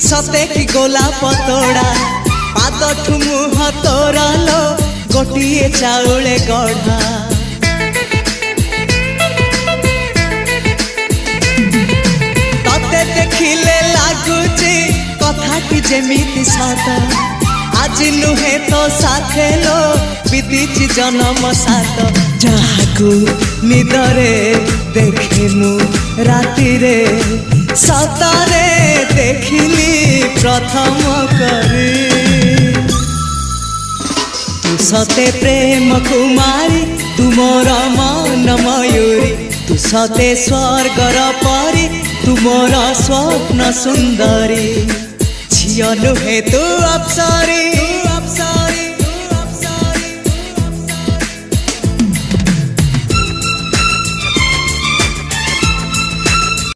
सते कि गोलाप तोड़ा पाद मुह तोर लो गोटे चाउले गढ़ा तते देखिले लगुची कथाटी जेमिति सत आज नुहे तो साथे लो बीतीची जन्म सात जहाकू निदरे देखे मु राति रे सतरे देखिली प्रथम करी तू सते प्रेम कुमारी तू मोर मन मयूरी तू सते स्वर्गर परी तू मोर स्वप्न सुंदरी झियो नुहे तू अप्सरी